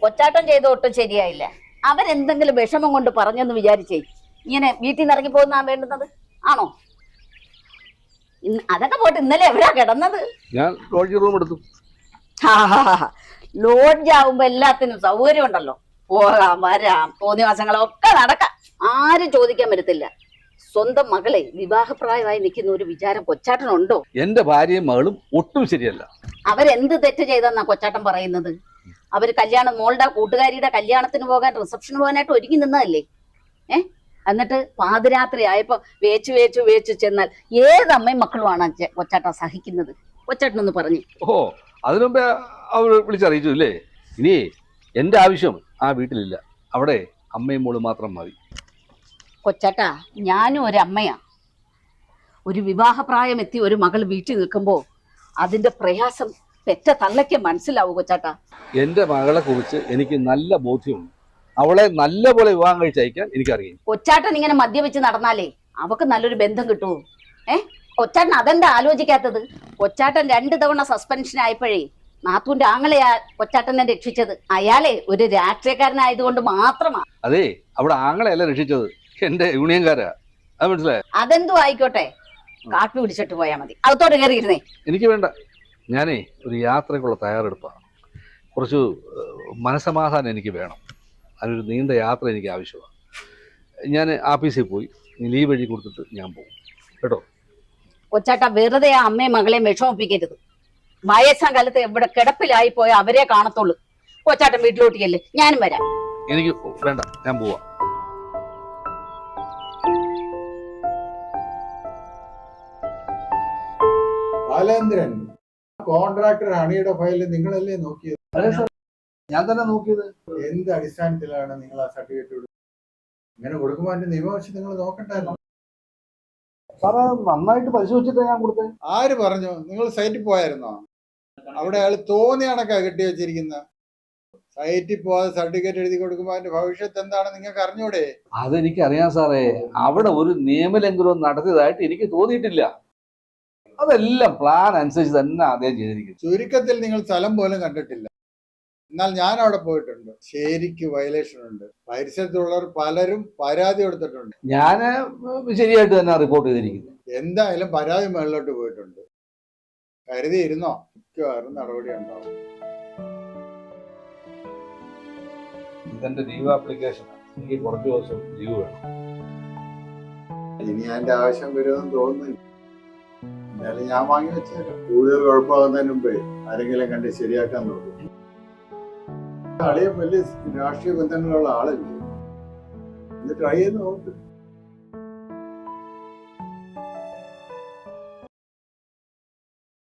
കൊച്ചാട്ടം ചെയ്ത ഒട്ടും ശരിയായില്ല. അവരെന്തെങ്കിലും വിഷമം കൊണ്ട് പറഞ്ഞെന്ന് വിചാരിച്ചേ ഇങ്ങനെ വീട്ടിൽ നിന്ന് ഇറങ്ങി പോകുന്ന വേണ്ടുന്നത് ആണോ? അതൊക്കെ പോട്ട് ഇന്നലെ എവിടാ കിടന്നത്? ഞാൻ ലോഡ്ജ് റൂം എടുത്തു. ലോഡ്ജ് ആവുമ്പോ എല്ലാത്തിനും സൗകര്യം ഉണ്ടല്ലോ, പോകാം വരാം, തോന്നിവാസങ്ങളൊക്കെ നടക്കാം, ആരും ചോദിക്കാൻ പറ്റത്തില്ല. സ്വന്തം മകളെ വിവാഹപ്രായമായി നിൽക്കുന്ന ഒരു വിചാരം കൊച്ചാട്ടനുണ്ടോ? എന്റെ ഭാര്യയും മകളും ഒട്ടും ശരിയല്ല. അവരെന്ത് തെറ്റ് ചെയ്തെന്നാ കൊച്ചാട്ടൻ പറയുന്നത്? അവര് കല്യാണം, മോളുടെ കൂട്ടുകാരിയുടെ കല്യാണത്തിന് പോകാൻ, റിസപ്ഷന് പോകാനായിട്ട് ഒരുങ്ങി നിന്നതല്ലേ? എന്നിട്ട് പാതിരാത്രി ആയപ്പോ വേച്ചു വേച്ചു വേച്ചു ചെന്നാൽ ഏതമ്മയും മക്കളുമാണ് കൊച്ചാട്ടൻ സഹിക്കുന്നത്? കൊച്ചാട്ടനൊന്ന് പറഞ്ഞു. ഓ, അതിനുമുമ്പേ അവർ വിളിച്ചറിയിച്ചു അല്ലേ? ഇനി എന്റെ ആവശ്യം ആ വീട്ടിലില്ല. അവിടെ അമ്മയും മോളും മാത്രം മതി. കൊച്ചാട്ടാ, ഞാനും ഒരു അമ്മയാ. ഒരു വിവാഹപ്രായം എത്തി ഒരു മകൾ വീട്ടിൽ നിൽക്കുമ്പോ അതിന്റെ പ്രയാസം പെറ്റ തള്ളയ്ക്ക് മനസ്സിലാവൂ കൊച്ചാട്ടാ. എന്റെ മകളെ കുറിച്ച് എനിക്ക് നല്ല ബോധ്യമുണ്ട്. അവളെ നല്ല പോലെ വിവാഹം കഴിച്ചയക്കാൻ എനിക്കറിയാം. കൊച്ചാട്ടൻ ഇങ്ങനെ മദ്യപിച്ച് നടന്നാലേ അവക്ക് നല്ലൊരു ബന്ധം കിട്ടുമോ? കൊച്ചാട്ടൻ അതെന്താ ആലോചിക്കാത്തത്? കൊച്ചാട്ടൻ 2 തവണ സസ്പെൻഷൻ ആയപ്പോഴേ നാത്തൂന്റെ ആങ്ങളെയാ കൊച്ചാട്ടനെ രക്ഷിച്ചത്. അയാളെ ഒരു രാഷ്ട്രീയക്കാരനായതുകൊണ്ട് മാത്രമാ. അതെ, അവിടെ ആങ്ങളെയല്ല രക്ഷിച്ചത്, എന്റെ യൂണിയൻകാരാ. അത് മനസ്സിലായോ? അതെന്തോ ആയിക്കോട്ടെ, കാപ്പി പിടിച്ചിട്ട് പോയാ മതി. അകത്തോട്ട് കയറിയിരുന്നേ. എനിക്ക് വേണ്ട. ഞാനേ ഒരു യാത്രയ്ക്കുള്ള തയ്യാറെടുപ്പാണ്. കുറച്ച് മനസമാധാനം എനിക്ക് വേണം. അതിനൊരു നീണ്ട യാത്ര എനിക്ക് ആവശ്യമാണ്. ഞാൻ ആഫീസിൽ പോയി ലീവ് എഴുതി കൊടുത്തിട്ട് ഞാൻ പോകും കേട്ടോ. കൊച്ചാട്ട, വെറുതെ ആ അമ്മയും മകളെയും വിഷമിപ്പിക്കരുത്. വയസ്സാം കാലത്ത് എവിടെ കിടപ്പിലായി പോയ അവരെ കാണത്തുള്ളൂ. കൊച്ചാട്ടൻ വീട്ടിലോട്ടിയല്ലേ, ഞാനും വരാം. എനിക്ക് വേണ്ട, ഞാൻ പോവാ. ബാലേന്ദ്രൻ, കോൺട്രാക്ടർ ഹണിയുടെ ഫയൽ നിങ്ങളല്ലേ നോക്കിയത്? അതെ സാർ, ഞാൻ തന്നെ നോക്കിയത്. എന്ത് അടിസ്ഥാനത്തിലാണ് നിങ്ങൾ ആ സർട്ടിഫിക്കറ്റ് കൊടുക്കുന്നത്? ഇങ്ങനെ കൊടുക്കുമ്പോൾ അതിന്റെ നിയമവശം നിങ്ങൾ നോക്കണ്ടായിരുന്നു? സാറേ, നന്നായിട്ട് പരിശോധിച്ചിട്ടാണ് ഞാൻ കൊടുത്തത്. ആര് പറഞ്ഞു? നിങ്ങൾ സൈറ്റിൽ പോയായിരുന്നോ? അവിടെ അയാൾ തോന്നിയ കണക്കാ കെട്ടി വെച്ചിരിക്കുന്നത്. സൈറ്റിൽ പോകാതെ സർട്ടിഫിക്കറ്റ് എഴുതി കൊടുക്കുമ്പോൾ അതിന്റെ ഭവിഷ്യത്ത് എന്താണെന്ന് നിങ്ങൾക്ക് അറിഞ്ഞൂടെ? അതെനിക്കറിയാം സാറേ. അവിടെ ഒരു നിയമലംഘനം നടത്തിയതായിട്ട് എനിക്ക് തോന്നിയിട്ടില്ല. അതെല്ലാം പ്ലാൻ അനുസരിച്ച് തന്നെ അദ്ദേഹം ചെയ്തിരിക്കുന്നു. ചുരുക്കത്തിൽ നിങ്ങൾ സ്ഥലം പോലും കണ്ടിട്ടില്ല. എന്നാൽ ഞാൻ അവിടെ പോയിട്ടുണ്ട്. ശരിക്ക് വയലേഷൻ ഉണ്ട്. പരിസരത്തുള്ളവർ പലരും പരാതി കൊടുത്തിട്ടുണ്ട്. ഞാൻ ശരിയായിട്ട് തന്നെ റിപ്പോർട്ട് ചെയ്തിരിക്കുന്നു. എന്തായാലും പരാതി മേളിലോട്ട് പോയിട്ടുണ്ട്. കരുതിയിരുന്നോ, മിക്കവാറും നടപടി ഉണ്ടാവും. ഇതെന്റെ ലീവ് ആപ്ലിക്കേഷൻ. എനിക്ക് കുറച്ച് ദിവസം ലീവ് വേണം. ഇനി അതിന്റെ ആവശ്യം വരുമെന്ന് തോന്നുന്നില്ല. എന്തായാലും ഞാൻ വാങ്ങി വെച്ചേക്കാം. കൂടുതൽ കുഴപ്പമാകുന്നതിന് മുമ്പേ ആരെങ്കിലും കണ്ട് ശരിയാക്കാൻ നോക്കും. അളിയെ വലിയ രാഷ്ട്രീയ ബന്ധങ്ങളുള്ള ആളല്ലേ, ഇത് ട്രൈ ചെയ്ത് നോക്ക്.